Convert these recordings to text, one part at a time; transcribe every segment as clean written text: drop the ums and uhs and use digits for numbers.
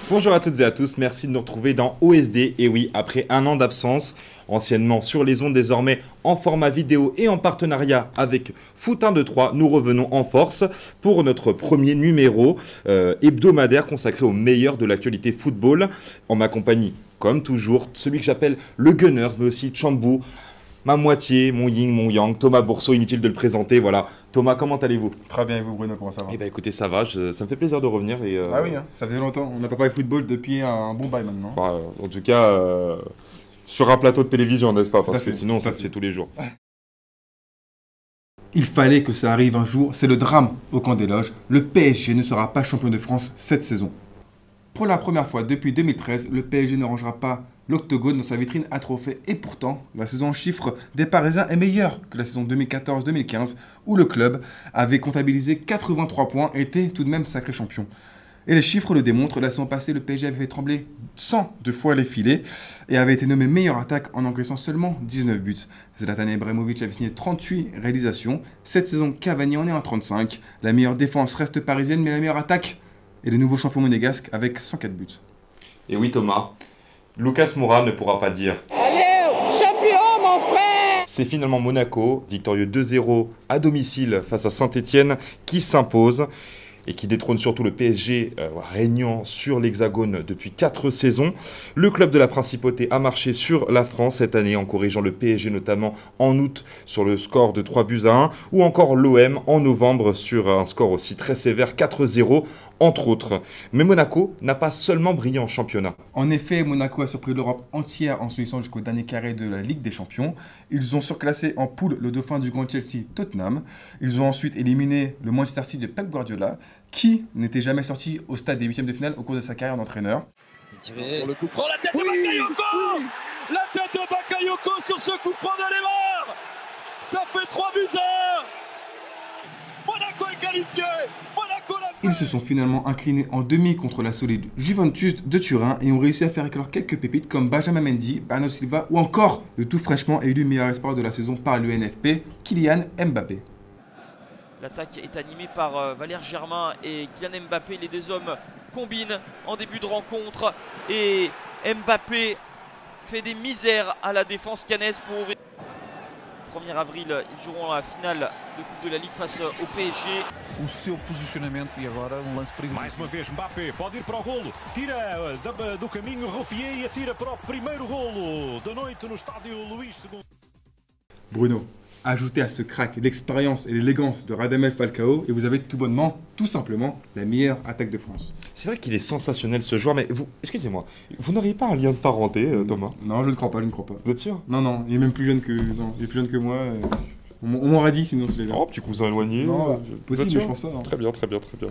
Bonjour à toutes et à tous, merci de nous retrouver dans OSD. Et oui, après un an d'absence, anciennement sur les ondes, désormais en format vidéo et en partenariat avec Foot 1, 2, 3, nous revenons en force pour notre premier numéro hebdomadaire consacré au meilleur de l'actualité football. En ma compagnie, comme toujours, celui que j'appelle le Gunners, mais aussi Chambou, ma moitié, mon yin, mon yang, Thomas Bourseau, inutile de le présenter, voilà. Thomas, comment allez-vous? Très bien, et vous Bruno, comment ça va? Eh bien écoutez, ça va, ça me fait plaisir de revenir. Ah oui, hein, ça faisait longtemps, on n'a pas parlé de football depuis un bon bail maintenant. Bah, en tout cas, sur un plateau de télévision, n'est-ce pas? Parce que sinon, ça c'est tous les jours. Il fallait que ça arrive un jour, c'est le drame au camp des loges. Le PSG ne sera pas champion de France cette saison. Pour la première fois depuis 2013, le PSG ne rangera pas l'octogone dans sa vitrine à trophées. Et pourtant, la saison en chiffres des Parisiens est meilleure que la saison 2014-2015, où le club avait comptabilisé 83 points et était tout de même sacré champion. Et les chiffres le démontrent, la saison passée, le PSG avait fait trembler 102 fois les filets et avait été nommé meilleure attaque en encaissant seulement 19 buts. Zlatan Ibrahimovic avait signé 38 réalisations. Cette saison, Cavani en est en 35. La meilleure défense reste parisienne, mais la meilleure attaque est le nouveau champion monégasque avec 104 buts. Et oui Thomas, Lucas Moura ne pourra pas dire « Allez, champion mon frère !» C'est finalement Monaco, victorieux 2-0 à domicile face à Saint-Etienne, qui s'impose et qui détrône surtout le PSG, régnant sur l'Hexagone depuis 4 saisons. Le club de la Principauté a marché sur la France cette année en corrigeant le PSG notamment en août sur le score de 3-1, ou encore l'OM en novembre sur un score aussi très sévère, 4-0 entre autres. Mais Monaco n'a pas seulement brillé en championnat. En effet, Monaco a surpris l'Europe entière en se hissant jusqu'au dernier carré de la Ligue des Champions. Ils ont surclassé en poule le dauphin du Grand Chelsea, Tottenham. Ils ont ensuite éliminé le Manchester City de Pep Guardiola, qui n'était jamais sorti au stade des huitièmes de finale au cours de sa carrière d'entraîneur. Pour le coup franc, la tête de Bakayoko, la tête de Bakayoko sur ce coup franc de Neymar. Ça fait 3-1. Monaco est qualifié. Monaco l'a fait. Ils se sont finalement inclinés en demi contre la solide Juventus de Turin et ont réussi à faire éclore quelques pépites comme Benjamin Mendy, Bernardo Silva ou encore le tout fraîchement élu meilleur espoir de la saison par l'UNFP, Kylian Mbappé. L'attaque est animée par Valère Germain et Kylian Mbappé. Les deux hommes combinent en début de rencontre et Mbappé fait des misères à la défense cannaise pour ouvrir. 1er avril, ils joueront la finale de Coupe de la Ligue face au PSG. O seu posicionamento e agora lance perigoso. Mais uma vez Mbappé pode ir para o golo, tira do caminho Ruffier e atira para o primeiro golo da noite no estádio Luís II. Bruno, ajoutez à ce crack l'expérience et l'élégance de Radamel Falcao et vous avez tout bonnement, tout simplement, la meilleure attaque de France. C'est vrai qu'il est sensationnel ce joueur, mais vous, excusez-moi, vous n'auriez pas un lien de parenté, Thomas? Non, je ne crois pas, je ne crois pas. Vous êtes sûr? Non, il est même plus jeune que, non, il est plus jeune que moi. On m'aurait dit sinon c'est les Oh, petit cousin éloigné. Non, possible, mais je pense pas. Non. Très bien, très bien, très bien.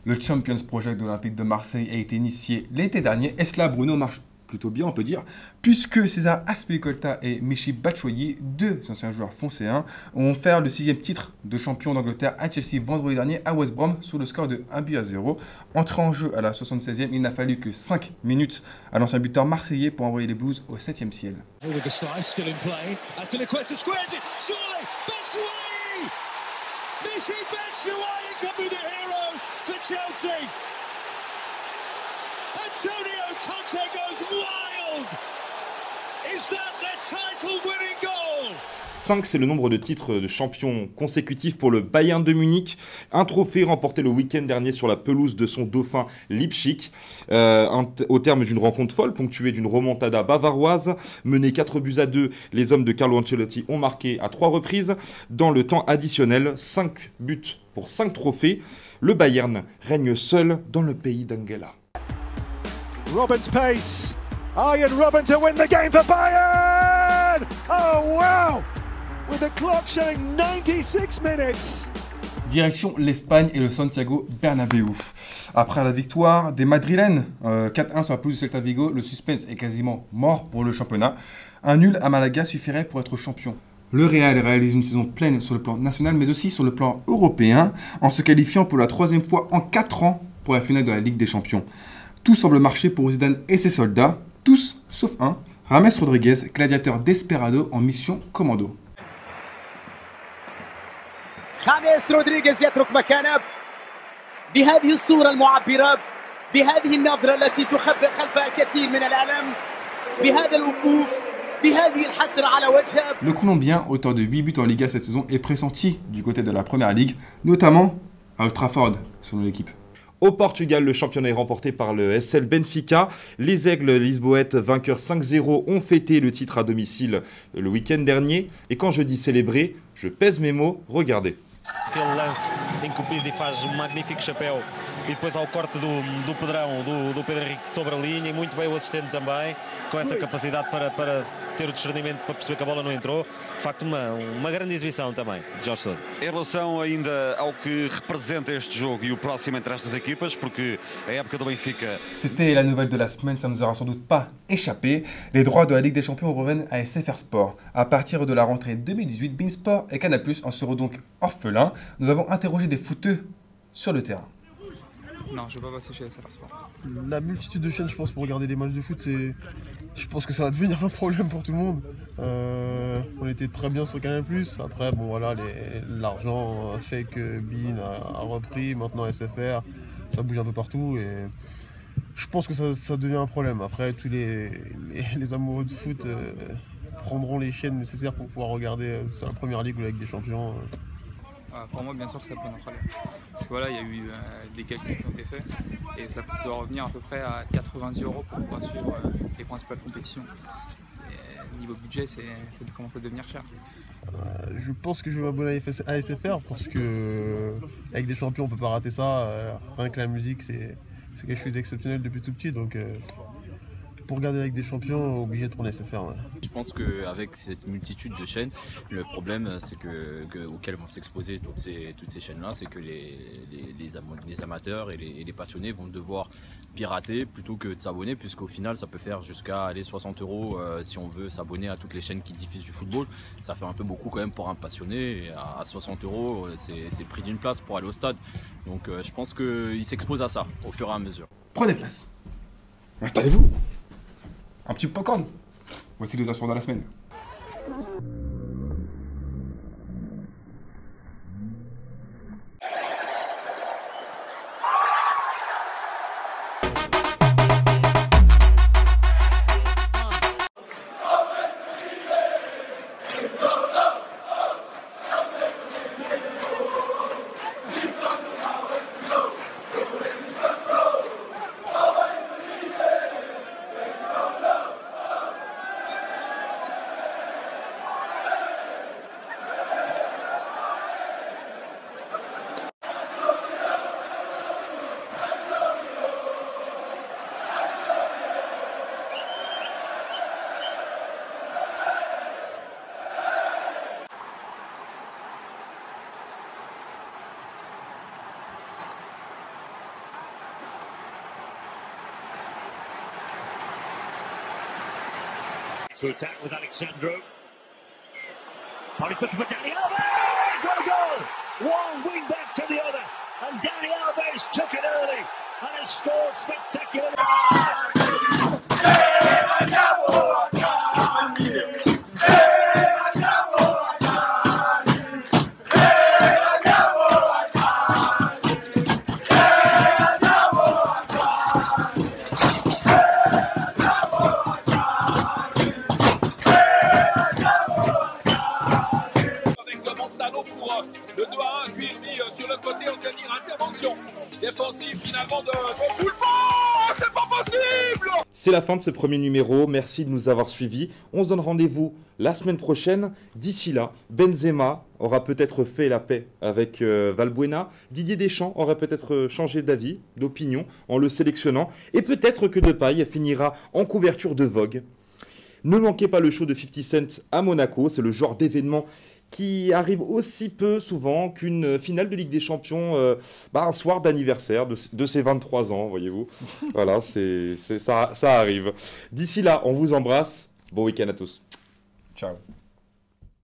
Le Champions Project de l'Olympique de Marseille a été initié l'été dernier et cela, Bruno, marche plutôt bien, on peut dire, puisque César Azpilicueta et Michy Batshuayi, deux anciens joueurs foncéens, ont fait le 6e titre de champion d'Angleterre à Chelsea vendredi dernier à West Brom sous le score de 1-0. Entré en jeu à la 76e, il n'a fallu que 5 minutes à l'ancien buteur marseillais pour envoyer les Blues au 7e ciel. Antonio Conte goes wild. Is that their title-winning goal? 5, c'est le nombre de titres de champion consécutifs pour le Bayern de Munich. Un trophée remporté le week-end dernier sur la pelouse de son dauphin Leipzig. Au terme d'une rencontre folle, ponctuée d'une remontada bavaroise. Menés 4-2, les hommes de Carlo Ancelotti ont marqué à 3 reprises. Dans le temps additionnel, 5 buts pour 5 trophées. Le Bayern règne seul dans le pays d'Angela. Robben's pace. Arjen Robben to win the game for Bayern. Oh wow! With the clock showing 96 minutes. Direction l'Espagne et le Santiago Bernabéu. Après la victoire des Madrilènes 4-1 sur la pelouse du Celta Vigo, le suspense est quasiment mort pour le championnat. Un nul à Malaga suffirait pour être champion. Le Real réalise une saison pleine sur le plan national mais aussi sur le plan européen en se qualifiant pour la 3e fois en 4 ans pour la finale de la Ligue des Champions. Tout semble marcher pour Zidane et ses soldats, tous sauf un, James Rodriguez, gladiateur desperado en mission commando. خامس رودريغيز يترك مكانه بهذه الصورة المعبرة بهذه النظرة التي تخبئ خلفها الكثير من الألم بهذا الوقوف بهذه الحسرة على وجهه. Le Colombien, auteur de 8 buts en Liga cette saison, est pressenti du côté de la Première Ligue, notamment à Old Trafford, selon l'équipe. Au Portugal, le championnat est remporté par le SL Benfica. Les Aigles lisboètes, vainqueurs 5-0, ont fêté le titre à domicile le week-end dernier. Et quand je dis célébrer, je pèse mes mots, regardez. Aquele lance em que o Pizzi faz um magnífico chapéu e depois ao corte do Pedrão, do Pedro Henrique sobre a linha, e muito bem o assistente também, com essa capacidade para ter o discernimento para perceber que a bola não entrou. De facto, uma grande exibição também de Jorge Sousa. Em relação ainda ao que representa este jogo e o próximo entre estas equipas, porque a época do Benfica... C'était la nouvelle de la semaine, ça ne nous aura sans doute pas échappé. Les droits de la Ligue des Champions reviennent à SFR Sport. À partir de la rentrée 2018, beIN Sport et Canal+ en seront donc orphelins. Nous avons interrogé des footeux sur le terrain. Non, je ne vais pas passer chez SFR Sport. La multitude de chaînes, je pense, pour regarder les matchs de foot, je pense que ça va devenir un problème pour tout le monde. On était très bien sur Canal+. Après, bon voilà, l'argent fait que beIN a repris. Maintenant SFR, ça bouge un peu partout et je pense que ça devient un problème. Après, tous les amoureux de foot prendront les chaînes nécessaires pour pouvoir regarder sur la Première Ligue ou la Ligue des Champions. Pour moi, bien sûr que ça peut en problème. Parce que voilà, il y a eu des calculs qui ont été faits et ça doit revenir à peu près à 90 € pour pouvoir suivre les principales compétitions. Niveau budget, ça commence à devenir cher. Je pense que je vais m'abonner à SFR parce que avec des champions, on peut pas rater ça. Rien que la musique, c'est quelque chose d'exceptionnel depuis tout petit. Donc, pour regarder la Ligue des Champions, obligé de prendre SFR. Ouais. Je pense qu'avec cette multitude de chaînes, le problème c'est auquel vont s'exposer toutes ces chaînes-là, c'est que les amateurs et les passionnés vont devoir pirater plutôt que de s'abonner, puisqu'au final ça peut faire jusqu'à 60 € si on veut s'abonner à toutes les chaînes qui diffusent du football. Ça fait un peu beaucoup quand même pour un passionné, et à 60 € c'est le prix d'une place pour aller au stade. Donc je pense qu'ils s'exposent à ça au fur et à mesure. Prenez place, installez-vous. Un petit popcorn. Voici les assureurs de la semaine. To attack with Alexandro. Oh, he's looking for Dani Alves! What a goal! One wing back to the other, and Dani Alves took it early and has scored spectacularly. C'est la fin de ce premier numéro, merci de nous avoir suivis. On se donne rendez-vous la semaine prochaine. D'ici là, Benzema aura peut-être fait la paix avec Valbuena. Didier Deschamps aurait peut-être changé d'avis, d'opinion en le sélectionnant. Et peut-être que Depay finira en couverture de Vogue. Ne manquez pas le show de 50 Cent à Monaco, c'est le genre d'événement qui arrive aussi peu souvent qu'une finale de Ligue des Champions un soir d'anniversaire de ses 23 ans, voyez-vous. Voilà, ça arrive. D'ici là, on vous embrasse. Bon week-end à tous. Ciao.